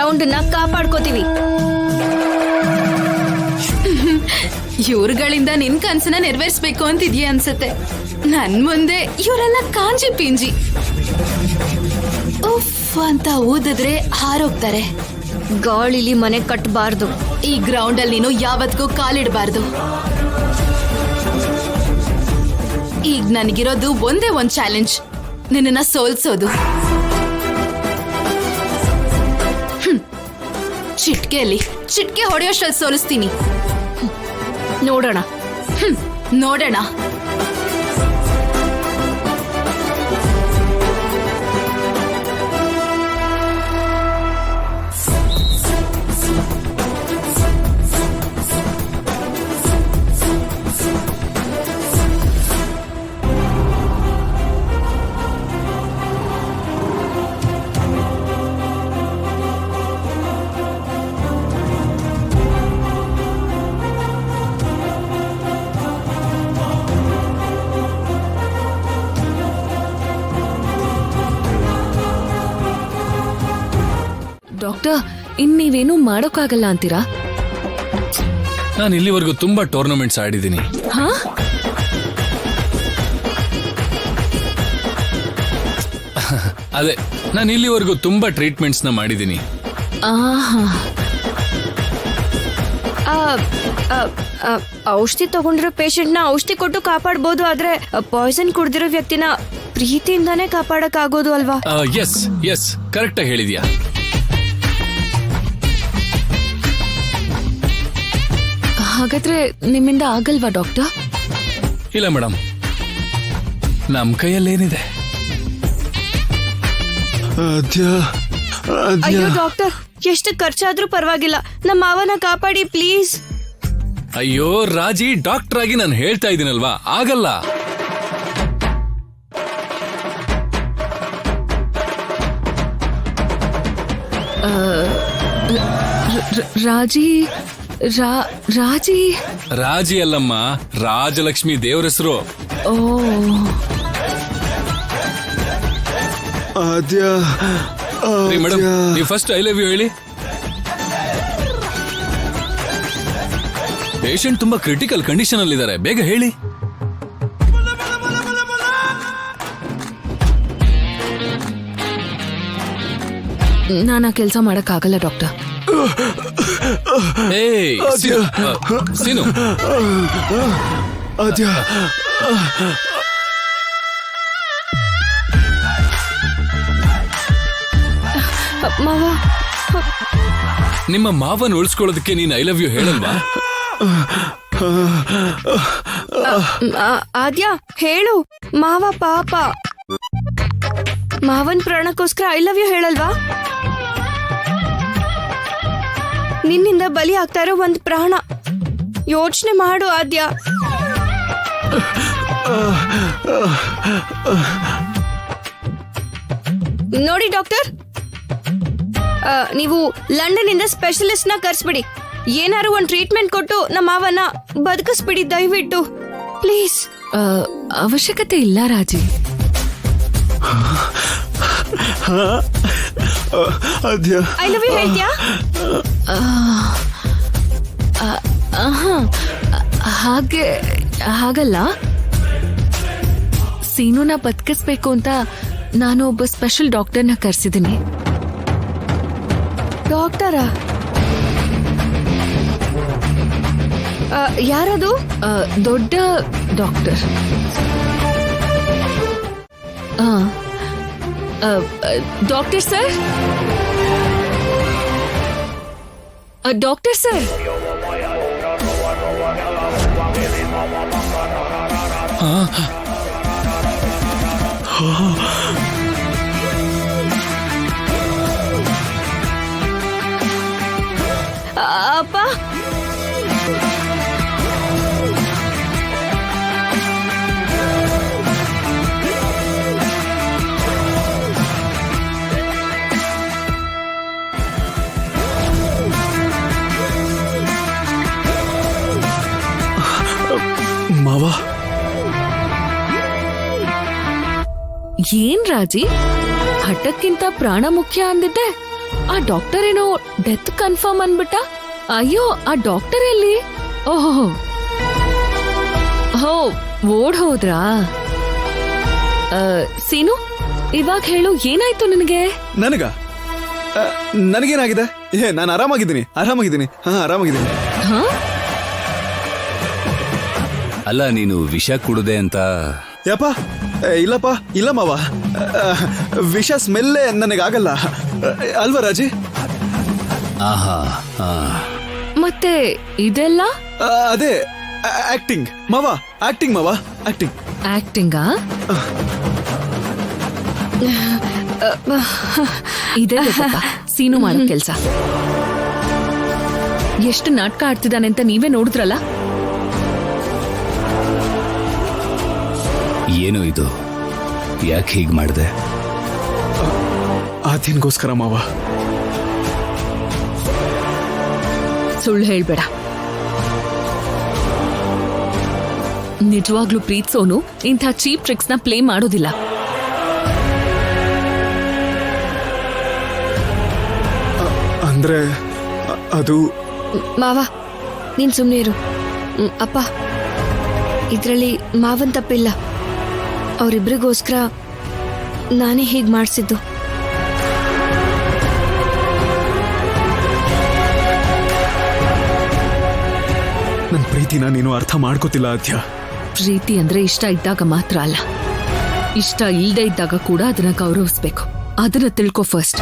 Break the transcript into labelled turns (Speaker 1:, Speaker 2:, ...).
Speaker 1: Ground ನ ಕಾಪಾಡ್ಕೋತೀವಿ.
Speaker 2: ಇವ್ರುಗಳಿಂದ ನಿನ್ ಕನ್ಸನ್ನ ನೆರವೇರಿಸ್ಬೇಕು ಅಂತಿದ್ಯಾ ಅನ್ಸತ್ತೆ. ನನ್ ಮುಂದೆ ಇವರೆಲ್ಲ ಕಾಂಜಿ ಪಿಂಜಿ ಉಫ್ ಅಂತ ಊದಿದ್ರೆ ಹಾರೋಗ್ತಾರೆ.
Speaker 1: ಗಾಳಿಲಿ ಮನೆ ಕಟ್ಟಬಾರ್ದು.
Speaker 2: ಈ ಗ್ರೌಂಡ್ ಅಲ್ಲಿ ನೀನು ಯಾವತ್ತಿಗೂ ಕಾಲಿಡಬಾರ್ದು. ಈಗ ನನಗಿರೋದು ಒಂದೇ ಒಂದ್ ಚಾಲೆಂಜ್, ನಿನ್ನ ಸೋಲ್ಸೋದು. ಚಿಟ್ಕೆ ಹೊಡೆಯೋಷ್ಟ್ರಲ್ಲಿ ಸೋಲಿಸ್ತೀನಿ.
Speaker 1: ನೋಡೋಣ.
Speaker 2: ನೋಡೋಣ.
Speaker 3: ಡಾಕ್ಟರ್, ಇನ್ ನೀವೇನು ಮಾಡೋಕ್ಕಾಗಲ್ಲ ಅಂತೀರಾ?
Speaker 4: ನಾನು ಇಲ್ಲಿವರೆಗೂ ತುಂಬಾ ಟೂರ್ನಮೆಂಟ್ಸ್ ಆಡಿದ್ದೀನಿ. ಅದೇ, ನಾನು ಇಲ್ಲಿವರೆಗೂ ತುಂಬಾ ಟ್ರೀಟ್ಮೆಂಟ್ಸ್ ನ ಮಾಡಿದ್ದೀನಿ.
Speaker 1: ಔಷಧಿ ತಗೊಂಡಿರೋ ಪೇಷಂಟ್ ನ ಔಷಧಿ ಕೊಟ್ಟು ಕಾಪಾಡಬಹುದು, ಆದ್ರೆ ಪಾಯ್ಸನ್ ಕುಡ್ದಿರೋ ವ್ಯಕ್ತಿನ ಪ್ರೀತಿಯಿಂದಾನೇ ಕಾಪಾಡಕ್ ಆಗೋದು ಅಲ್ವಾ?
Speaker 4: ಎಸ್ ಎಸ್, ಕರೆಕ್ಟ್ ಆಗಿ ಹೇಳಿದ್ಯಾ.
Speaker 3: ಹಾಗಾದ್ರೆ ನಿಮ್ಮಿಂದ ಆಗಲ್ವಾ ಡಾಕ್ಟರ್?
Speaker 4: ಇಲ್ಲ ಮೇಡಮ್, ನಮ್ ಕೈಯಲ್ಲೇನಿದೆ.
Speaker 1: ಅಯ್ಯೋ ಡಾಕ್ಟರ್, ಎಷ್ಟು ಖರ್ಚಾದ್ರೂ ಪರವಾಗಿಲ್ಲ, ನಮ್ಮ ಮಾವನ ಕಾಪಾಡಿ ಪ್ಲೀಸ್.
Speaker 4: ಅಯ್ಯೋ ರಾಜಿ, ಡಾಕ್ಟರ್ ಆಗಿ ನಾನು ಹೇಳ್ತಾ ಇದ್ದೀನಲ್ವಾ, ಆಗಲ್ಲ.
Speaker 3: ರಾಜಿ
Speaker 4: ರಾಜಿ ಅಲ್ಲಮ್ಮ, ರಾಜಲಕ್ಷ್ಮಿ ದೇವ್ರ ಹೆಸರು.
Speaker 3: ಓ,
Speaker 4: ಮೇಡಮ್, ನೀವು ಫಸ್ಟ್ ಐ ಲವ್ ಯು ಹೇಳಿ. ಪೇಷಂಟ್ ತುಂಬಾ ಕ್ರಿಟಿಕಲ್ ಕಂಡೀಷನ್ ಅಲ್ಲಿ ಇದ್ದಾರೆ, ಬೇಗ ಹೇಳಿ.
Speaker 3: ನಾನು ಆ ಕೆಲಸ ಮಾಡಕ್ಕಾಗಲ್ಲ ಡಾಕ್ಟರ್.
Speaker 4: ಸೀನು,
Speaker 1: ಮಾವ,
Speaker 4: ನಿಮ್ಮ ಮಾವನ್ ಉಳಿಸ್ಕೊಳ್ಳೋದಕ್ಕೆ ನೀನ್ ಐ ಲವ್ ಯು ಹೇಳಲ್ವಾ?
Speaker 1: ಆದ್ಯಾ ಹೇಳು. ಮಾವ ಪಾಪ, ಮಾವನ್ ಪ್ರಾಣಕ್ಕೋಸ್ಕರ ಐ ಲವ್ ಯು ಹೇಳಲ್ವಾ? ನಿನ್ನಿಂದ ಬಲಿ ಆಗ್ತಾ ಇರೋ ಒಂದ್ ಪ್ರಾಣ, ಯೋಚನೆ ಮಾಡು ಆದ್ಯ. ನೋಡಿ ಡಾಕ್ಟರ್, ನೀವು ಲಂಡನ್ ಇಂದ ಸ್ಪೆಷಲಿಸ್ಟ್ ನ ಕರ್ಸ್ಬಿಡಿ. ಏನಾರು ಒಂದ್ ಟ್ರೀಟ್ಮೆಂಟ್ ಕೊಟ್ಟು ನಮ್ಮ ಮಾವನ ಬದುಕಿಸ್ಬಿಡಿ ದಯವಿಟ್ಟು ಪ್ಲೀಸ್.
Speaker 3: ಅವಶ್ಯಕತೆ ಇಲ್ಲ ರಾಜಿ.
Speaker 1: ಐ ಲವ್ ಯು ಹೇಳ್ತೀಯಾ?
Speaker 3: ಹಾಗಲ್ಲ, ಸೀನುನ ಬದುಕಿಸ್ಬೇಕು ಅಂತ ನಾನು ಒಬ್ಬ ಸ್ಪೆಷಲ್ ಡಾಕ್ಟರ್ನ ಕರ್ಸಿದ್ದೀನಿ.
Speaker 1: ಡಾಕ್ಟರಾ? ಯಾರದು?
Speaker 3: ದೊಡ್ಡ doctor. Doctor sir, doctor sir.
Speaker 1: ಅಪ್ಪ,
Speaker 5: ಮಾವ,
Speaker 3: ಏನ್ ರಾಜಿ, ಹಠಕ್ಕಿಂತ ಪ್ರಾಣ ಮುಖ್ಯ ಅಂದಿದ್ದೆ, ಆ ಡಾಕ್ಟರ್ ಏನೋ ಡೆತ್ ಕನ್ಫರ್ಮ್ ಅನ್ಬಿಟ್ಟ. ಅಯ್ಯೋ ಆ ಡಾಕ್ಟರ್ ಎಲ್ಲಿ? ಓಹೋ ಹೋ ಓಡ್ ಹೋದ್ರಾ? ಸೀನು ಇವಾಗ ಹೇಳು, ಏನಾಯ್ತು ನಿನಗೆ?
Speaker 5: ನನಗೇನಾಗಿದೆ? ನಾನು ಆರಾಮಾಗಿದ್ದೀನಿ. ಹಾ ಆರಾಮಾಗಿದ್ದೀನಿ.
Speaker 3: ಹಾ
Speaker 6: ಅಲ್ಲ, ನೀನು ವಿಷ ಕುಡುದೆ ಅಂತ?
Speaker 5: ಯಪ್ಪ ಇಲ್ಲಪ್ಪ, ಇಲ್ಲ ಮಾವ. ವಿಷ ಸ್ಮೆಲ್ಲೇ ನನಗಾಗಲ್ಲ ಅಲ್ವಾ ರಾಜಿ?
Speaker 6: ಆಹಾ,
Speaker 3: ಮತ್ತೆ ಇದೆಲ್ಲ
Speaker 5: ಅದೇ ಆಕ್ಟಿಂಗ್ ಮಾವ.
Speaker 3: ಆಕ್ಟಿಂಗಾ? ಇದೆ ಸೀನು ಮಾಡೋ ಕೆಲ್ಸ. ಎಷ್ಟು ನಾಟಕ ಆಡ್ತಿದ್ದಾನೆ ಅಂತ ನೀವೇ ನೋಡಿದ್ರಲ್ಲ.
Speaker 6: ಏನು ಇದು? ಯಾಕೆ ಹೀಗ್ ಮಾಡ್ದೆ?
Speaker 5: ಆದ್ಯನ್ಗೋಸ್ಕರ ಮಾವ.
Speaker 3: ಸುಳ್ಳು ಹೇಳ್ಬೇಡ. ನಿಜವಾಗ್ಲೂ ಪ್ರೀತ್ಸೋನು ಇಂಥ ಚೀಪ್ ಟ್ರಿಕ್ಸ್ ನ ಪ್ಲೇ ಮಾಡೋದಿಲ್ಲ.
Speaker 5: ಅಂದ್ರೆ ಅದು
Speaker 1: ಮಾವ ನೀನ್ ಸುಮ್ನೆ ಇರು. ಅಪ್ಪ ಇದ್ರಲ್ಲಿ ಮಾವನ್ ತಪ್ಪಿಲ್ಲ. ಅವರಿಬ್ರಿಗೋಸ್ಕರ ನಾನೇ ಹೀಗ್ ಮಾಡ್ಸಿದ್ದು.
Speaker 5: ನನ್ನ ಪ್ರೀತಿನ ನೀನು ಅರ್ಥ ಮಾಡ್ಕೋತಿಲ್ಲ ಆದ್ಯ.
Speaker 3: ಪ್ರೀತಿ ಅಂದ್ರೆ ಇಷ್ಟ ಇದ್ದಾಗ ಮಾತ್ರ ಅಲ್ಲ, ಇಷ್ಟ ಇಲ್ದೇ ಇದ್ದಾಗ ಕೂಡ ಅದನ್ನ ಗೌರವಿಸ್ಬೇಕು. ಅದನ್ನ ತಿಳ್ಕೊ ಫಸ್ಟ್.